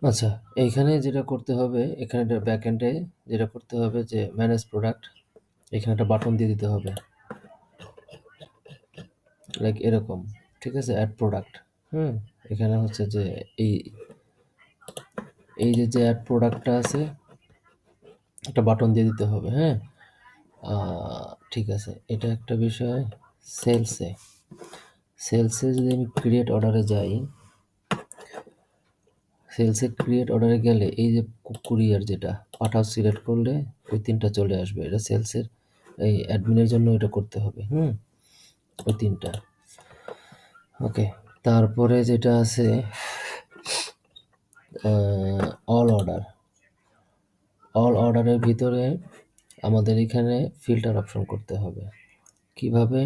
আচ্ছা, এইখানে যেটা করতে হবে, এখানে ব্যাকএন্ডে যেটা করতে হবে যে ম্যানেজ প্রোডাক্ট, এখানে একটা বাটন দিয়ে দিতে হবে, লাইক এরকম। ঠিক আছে, অ্যাড প্রোডাক্ট। হুম, এখানে হচ্ছে যে এই এই যে অ্যাড প্রোডাক্টটা আছে, একটা বাটন দিয়ে দিতে হবে। হ্যাঁ, ঠিক আছে, এটা একটা বিষয়। সেলসে সেলসে যদি আমি ক্রিয়েট অর্ডারে যাই, সেলসে ক্রিয়েট অর্ডারে গেলে এই যে কুরিয়ার যেটা পাঠাও সিলেক্ট করলে ওই তিনটা চলে আসবে। এটা সেলসের এই অ্যাডমিনের জন্য এটা করতে হবে। ওই তিনটা। ওকে, তারপরে যেটা আছে অল অর্ডার। অল অর্ডারের ভিতরে আমাদের এখানে ফিল্টার অপশন করতে হবে। কিভাবে?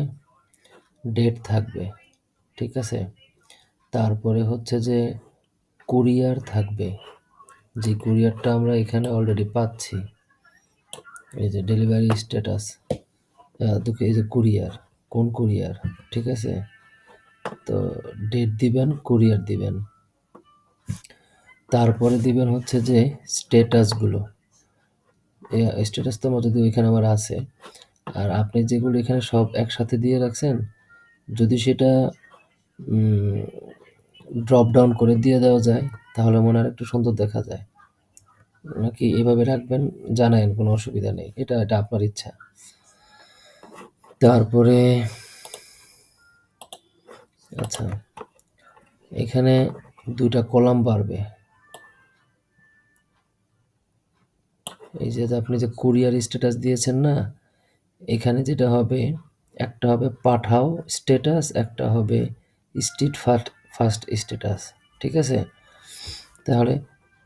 ডেট থাকবে, ঠিক আছে। তারপরে হচ্ছে যে কুরিয়ার থাকবে, যে কুরিয়ারটা আমরা এখানে অলরেডি পাচ্ছি। এই যে ডেলিভারি স্ট্যাটাস, দুঃখ এই যে কুরিয়ার, কোন কুরিয়ার, ঠিক আছে। তো ডেট দিবেন, কুরিয়ার দিবেন, তারপরে দিবেন হচ্ছে যে স্ট্যাটাসগুলো। স্ট্যাটাস তো যদি ওইখানে আমার আছে, আর আপনি যেগুলো এখানে সব একসাথে দিয়ে রাখছেন, যদি সেটা ড্রপ ডাউন করে দিয়ে দেওয়া যায় তাহলে মনে হয় একটু সুন্দর দেখা যায়। নাকি এভাবে রাখবেন, জানায়েন, কোনো অসুবিধা নেই, এটা এটা আপনার ইচ্ছা। তারপরে আচ্ছা, এখানে দুইটা কলাম বাড়বে। এই যে আপনি যে কুরিয়ার স্ট্যাটাস দিয়েছেন না, এখানে যেটা হবে, একটা হবে পাঠাও স্ট্যাটাস, একটা হবে স্ট্রিট ফার্স্ট স্ট্যাটাস, ঠিক আছে। তাহলে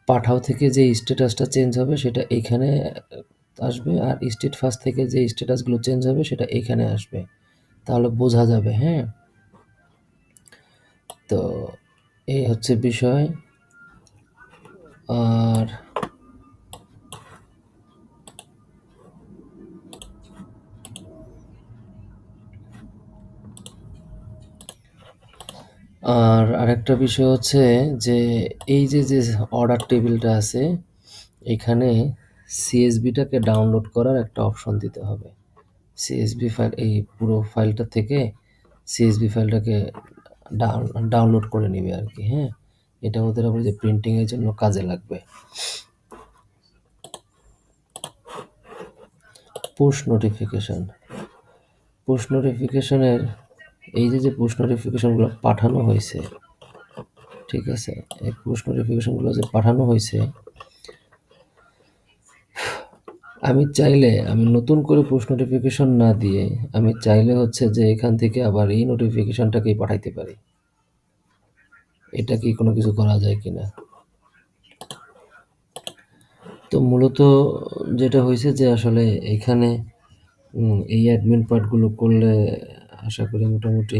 পাঠাও থেকে যে স্ট্যাটাসটা চেঞ্জ হবে সেটা এইখানে আসবে, আর স্ট্রিট ফার্স্ট থেকে যে স্ট্যাটাসগুলো চেঞ্জ হবে সেটা এইখানে আসবে, তাহলে বোঝা যাবে। হ্যাঁ, তো এই হচ্ছে বিষয়। আর আরেকটা বিষয় হচ্ছে যে এই যে অর্ডার টেবিলটা আছে, এখানে সিএসবিটাকে ডাউনলোড করার একটা অপশন দিতে হবে। সিএসবি ফাইল, এই পুরো ফাইলটা থেকে সিএসবি ফাইলটাকে ডাউনলোড করে নিবে আর কি। হ্যাঁ, এটা ওদের আবার যে প্রিন্টিংয়ের জন্য কাজে লাগবে। পুশ নোটিফিকেশন, পুশ নোটিফিকেশনের এই যে পুশ নোটিফিকেশনগুলো পাঠানো হয়েছে, ঠিক আছে, এই পুশ নোটিফিকেশনগুলো যে পাঠানো হয়েছে, আমি চাইলে আমি নতুন করে পুশ নোটিফিকেশন না দিয়ে আমি চাইলে হচ্ছে যে এখান থেকে আবার এই নোটিফিকেশনটাকেই পাঠাইতে পারি। এটা কি কোনো কিছু করা যায় কিনা? তো মূলত যেটা হয়েছে যে আসলে এখানে এই অ্যাডমিন পার্টগুলো করলে আশা করি মোটামুটি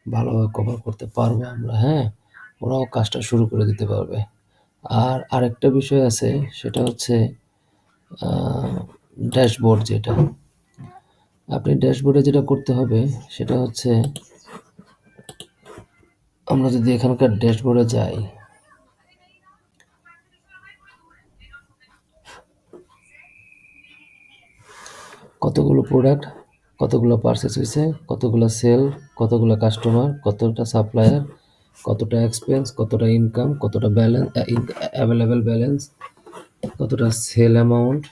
ভালোভাবে কভার করতে পারবো আমরা। হ্যাঁ, ওরাও কাজটা শুরু করে দিতে পারবে। আর আরেকটা বিষয় আছে, সেটা হচ্ছে ড্যাশবোর্ড। যেটা আপনি ড্যাশবোর্ডে যেটা করতে হবে সেটা হচ্ছে, আমরা যদি এখানকার ড্যাশবোর্ডে যাই, কতগুলো প্রোডাক্ট, কতগুলো পারচেস হয়েছে, কতগুলো সেল, কতগুলো কাস্টমার, কতটা সাপ্লায়ার, কতটা এক্সপেন্স, কতটা ইনকাম, কতটা ব্যালেন্স, অ্যাভেলেবেল ব্যালেন্স, কতটা সেল অ্যামাউন্ট,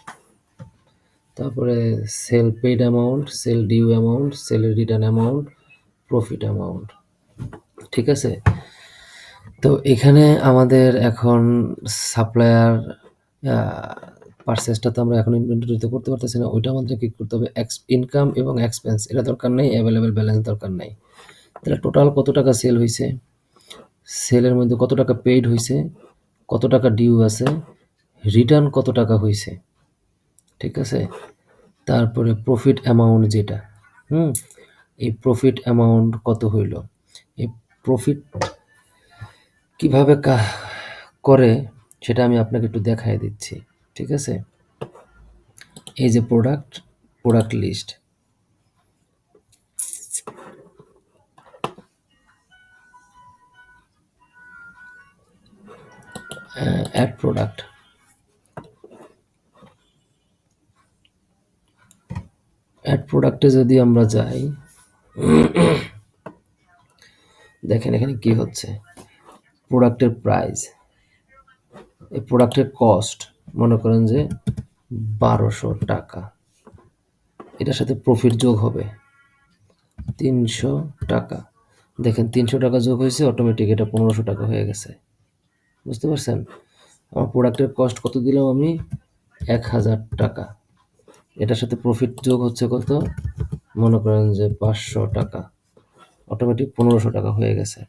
তারপরে sale paid amount, sale due amount, sale return amount, profit amount, ঠিক আছে। তো এখানে আমাদের এখন সাপ্লায়ার পারচেসটা তো আমরা এখন ইনভেন্টরিতে করতে পারতেছি না, ওইটা আমাদের কি করতে হবে, ইনকাম এবং এক্সপেন্স এটা দরকার নেই, অ্যাভেলেবেল ব্যালেন্স দরকার নেই। তাহলে টোটাল কত টাকা সেল হয়েছে, সেলের মধ্যে কত টাকা পেইড হয়েছে, কত টাকা ডিউ আছে, রিটার্ন কত টাকা হয়েছে, ঠিক আছে। তারপরে প্রফিট অ্যামাউন্ট যেটা, হুম, এই প্রফিট অ্যামাউন্ট কত হইল, এই প্রফিট কিভাবে করে সেটা আমি আপনাকে একটু দেখাই দিচ্ছি, ঠিক আছে। এই যে product list, add product. Add প্রোডাক্টে যদি আমরা যাই, দেখেন এখানে কি হচ্ছে, প্রোডাক্টের প্রাইস, এই প্রোডাক্টের কস্ট মনে করেন যে 1200 টাকা, এটার সাথে প্রফিট যোগ হবে 300 টাকা। দেখেন 300 টাকা যোগ হয়েছে, অটোমেটিক এটা 1500 টাকা হয়ে গেছে। বুঝতে পারছেন? আমার প্রোডাক্টের কস্ট কত দিলাম আমি? 1000 টাকা। এটার সাথে প্রফিট যোগ হচ্ছে কত? মনে করেন যে 500 টাকা, অটোমেটিক 1500 টাকা হয়ে গেছে।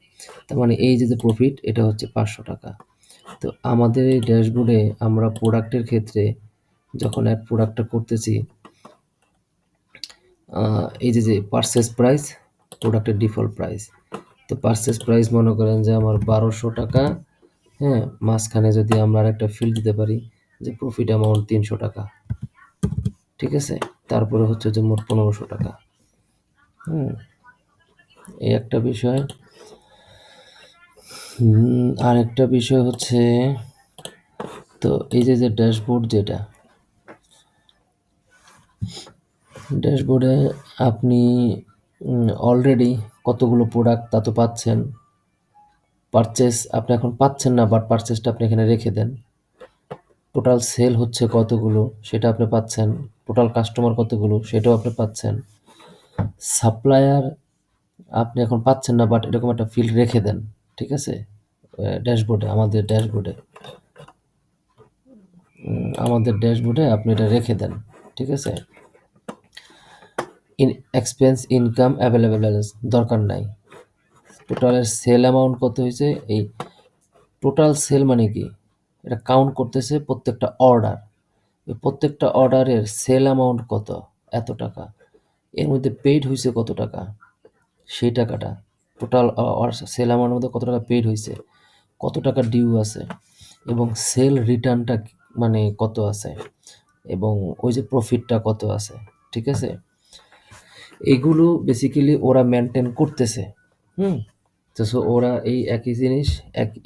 তার মানে এই যে প্রফিট, এটা হচ্ছে 500 টাকা। তো আমাদের এই ড্যাশবোর্ডে আমরা প্রোডাক্টের ক্ষেত্রে যখন এক প্রোডাক্টটা করতেছি, এই যে পারচেস প্রাইস, প্রোডাক্টের ডিফল্ট প্রাইস, তো পারচেস প্রাইস মনে করেন যে আমার 1200 টাকা। হ্যাঁ, মাঝখানে যদি আমরা একটা ফিল্ড দিতে পারি যে প্রফিট অ্যামাউন্ট 300 টাকা, ঠিক আছে, তারপরে হচ্ছে যে মোট 1500 টাকা। হুম, এই একটা বিষয়। আর একটা বিষয় হচ্ছে, তো এই যে ড্যাশবোর্ড, যেটা ড্যাশবোর্ডে আপনি অলরেডি কতগুলো প্রোডাক্ট তা তো পাচ্ছেন। পারচেস আপনি এখন পাচ্ছেন না, বাট পারচেসটা আপনি এখানে রেখে দেন। টোটাল সেল হচ্ছে কতগুলো সেটা আপনি পাচ্ছেন, টোটাল কাস্টমার কতগুলো সেটাও আপনি পাচ্ছেন। সাপ্লায়ার আপনি এখন পাচ্ছেন না, বাট এরকম একটা ফিল্ড রেখে দেন, ঠিক আছে, ড্যাশবোর্ডে, আমাদের ড্যাশবোর্ডে আপনি এটা রেখে দেন, ঠিক আছে। এক্সপেন্স, ইনকাম, অ্যাভেলেবেল ব্যালেন্স দরকার নাই। টোটালের সেল অ্যামাউন্ট কত হয়েছে, এই টোটাল সেল মানে কি, এটা কাউন্ট করতেছে প্রত্যেকটা অর্ডার, এই প্রত্যেকটা অর্ডারের সেল অ্যামাউন্ট কত, এত টাকা, এর মধ্যে পেইড হয়েছে কত টাকা, সেই টাকাটা, টোটাল সেল অ্যামাউন্টের মধ্যে কত টাকা পেইড হয়েছে, কত টাকা ডিউ আছে, এবং সেল রিটার্নটা মানে কত আছে, এবং ওই যে প্রফিটটা কত আছে, ঠিক আছে। এগুলো বেসিক্যালি ওরা মেনটেন করতেছে। হুম, তো সো ওরা এই একই জিনিস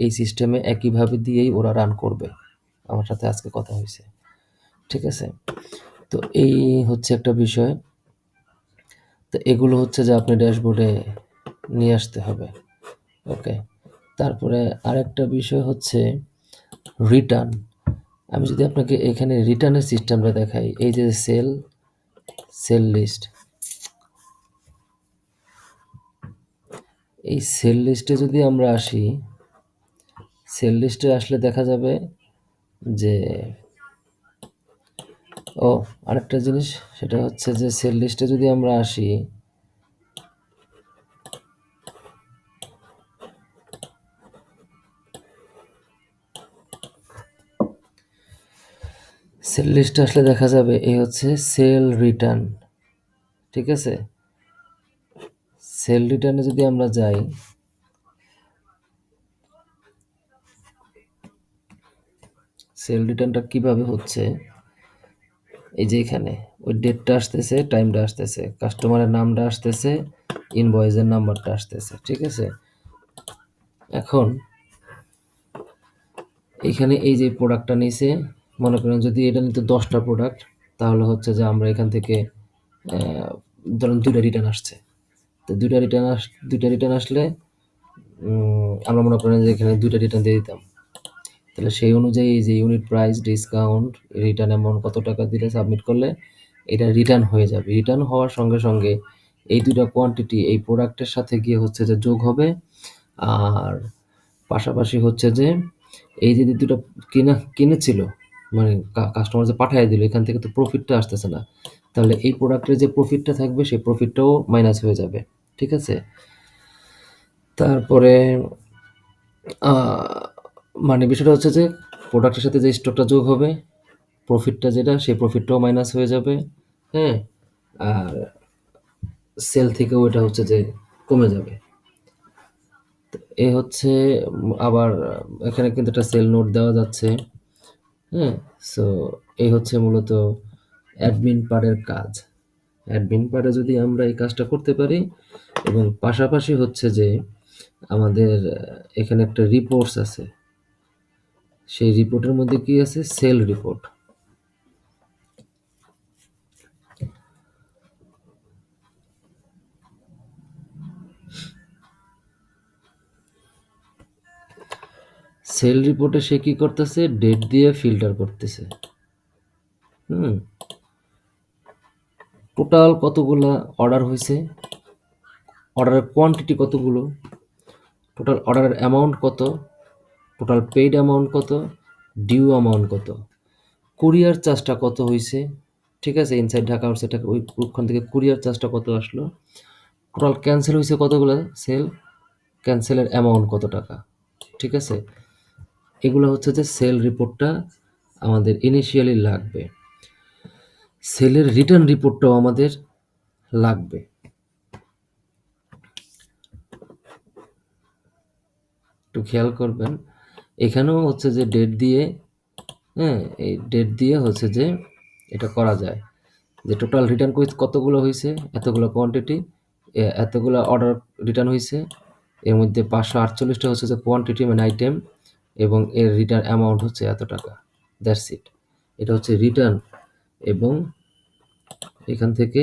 এই সিস্টেমে একইভাবে দিয়েই ওরা রান করবে। আমার সাথে আজকে কথা হয়েছে, ঠিক আছে। তো এই হচ্ছে একটা বিষয়। তো এগুলো হচ্ছে যে আপনি ড্যাশবোর্ডে নিয়ে আসতে হবে। ওকে, তারপরে আরেকটা বিষয় হচ্ছে রিটার্ন। আমি যদি আপনাকে এখানে রিটার্নের সিস্টেমটা দেখাই, এই যে সেল লিস্ট, এই সেল লিস্টে যদি আমরা আসি, সেল লিস্টে আসলে দেখা যাবে যে, ও আরেকটা জিনিস, সেটা হচ্ছে যে সেল লিস্টে যদি আমরা আসি, সেল লিস্টে আসলে দেখা যাবে এই হচ্ছে সেল রিটার্ন, ঠিক আছে। সেল রিটার্নে যদি আমরা যাই, সেল রিটার্নটা কিভাবে হচ্ছে, এই যে এখানে ওই ডেটটা আসতেছে, টাইমটা আসতেছে, কাস্টমারের নামটা আসতেছে, ইনভয়েসের নাম্বারটা আসতেছে, ঠিক আছে। এখন এখানে এই যে প্রোডাক্টটা নিছে, মনে করেন যদি এটা নিতে 10টা প্রোডাক্ট, তাহলে হচ্ছে যে আমরা এখান থেকে ধরেন 2টা রিটার্ন আসছে, তো 2টা রিটার্ন আসলে আমরা মনে করেন যে এখানে 2টা রিটার্ন দিয়ে দিতাম, তাহলে সেই অনুযায়ী এই যে unit price, discount, return amount কত টাকা দিলে সাবমিট করলে এটা রিটার্ন হয়ে যাবে। রিটার্ন হওয়ার সঙ্গে সঙ্গে এই দুইটা কোয়ান্টিটি এই প্রোডাক্টের সাথে গিয়ে হচ্ছে যে যোগ হবে। আর পাশাপাশি হচ্ছে যে এই যে দুটো কিনেছিল, মানে কাস্টমার যে পাঠিয়ে দিল, এখান থেকে তো প্রফিটটা আসতেছে না, তাহলে এই প্রোডাক্টের যে প্রফিটটা থাকবে সেই প্রফিটটাও মাইনাস হয়ে যাবে, ঠিক আছে। তারপরে মানে বিষয়টা হচ্ছে যে প্রোডাক্টের সাথে যে স্টকটা যোগ হবে, প্রফিটটা যেটা, সেই প্রফিটটাও মাইনাস হয়ে যাবে। হ্যাঁ, আর সেল থেকেও এটা হচ্ছে যে কমে যাবে। এ হচ্ছে আবার এখানে কিন্তু একটা সেল নোট দেওয়া যাচ্ছে। হ্যাঁ, সো এই হচ্ছে মূলত অ্যাডমিন পার্টের কাজ। অ্যাডমিন পার্টে যদি আমরা এই কাজটা করতে পারি, এবং পাশাপাশি হচ্ছে যে আমাদের এখানে একটা রিপোর্টস আছে, সেই রিপোর্টের মধ্যে কি আছে? Sell report. সেল রিপোর্টে সে কি করতেছে? ডেট দিয়ে ফিল্টার করতেছে। হুম, টোটাল কতগুলা অর্ডার হয়েছে, অর্ডারের কোয়ান্টিটি কতগুলো, টোটাল অর্ডারের অ্যামাউন্ট কত, টোটাল পেইড অ্যামাউন্ট কত, ডিউ অ্যামাউন্ট কত, কুরিয়ার চার্জটা কত হয়েছে, ঠিক আছে, ইনসাইড ঢাকা আউটসাইড ঢাকা ওইখান থেকে কুরিয়ার চার্জটা কত আসলো, টোটাল ক্যান্সেল হয়েছে কতগুলো সেল, ক্যান্সেলের অ্যামাউন্ট কত টাকা, ঠিক আছে। এগুলো হচ্ছে যে সেল রিপোর্টটা আমাদের ইনিশিয়ালি লাগবে। সেলের রিটার্ন রিপোর্টটাও আমাদের লাগবে। একটু খেয়াল করবেন, এখানেও হচ্ছে যে ডেট দিয়ে, হ্যাঁ, এই ডেট দিয়ে হচ্ছে যে এটা করা যায় যে টোটাল রিটার্ন কতগুলো হয়েছে, এতগুলো কোয়ান্টিটি, এতগুলো অর্ডার রিটার্ন হয়েছে, এর মধ্যে 548টা হচ্ছে যে কোয়ান্টিটি মানে আইটেম, এবং এর রিটার্ন অ্যামাউন্ট হচ্ছে এত টাকা। That's it. এটা হচ্ছে রিটার্ন। এবং এখান থেকে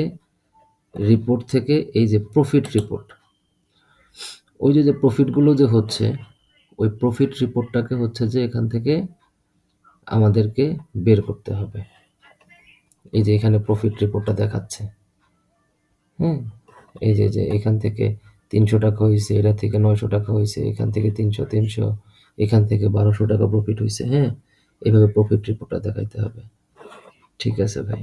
রিপোর্ট থেকে এই যে প্রফিট রিপোর্ট, ওই যে প্রফিটগুলো যে হচ্ছে, ওই প্রফিট রিপোর্টটাকে হচ্ছে যে এখান থেকে আমাদেরকে বের করতে হবে। এই যে এখানে প্রফিট রিপোর্টটা দেখাচ্ছে, হ্যাঁ, এই যে এখান থেকে 300 টাকা হয়েছে, এটা থেকে 900 টাকা হয়েছে, এখান থেকে 300, এখান থেকে 1200 টাকা প্রফিট হয়েছে, হ্যাঁ, এইভাবে প্রফিট রিপোর্টটা দেখাইতে হবে। ঠিক আছে ভাই।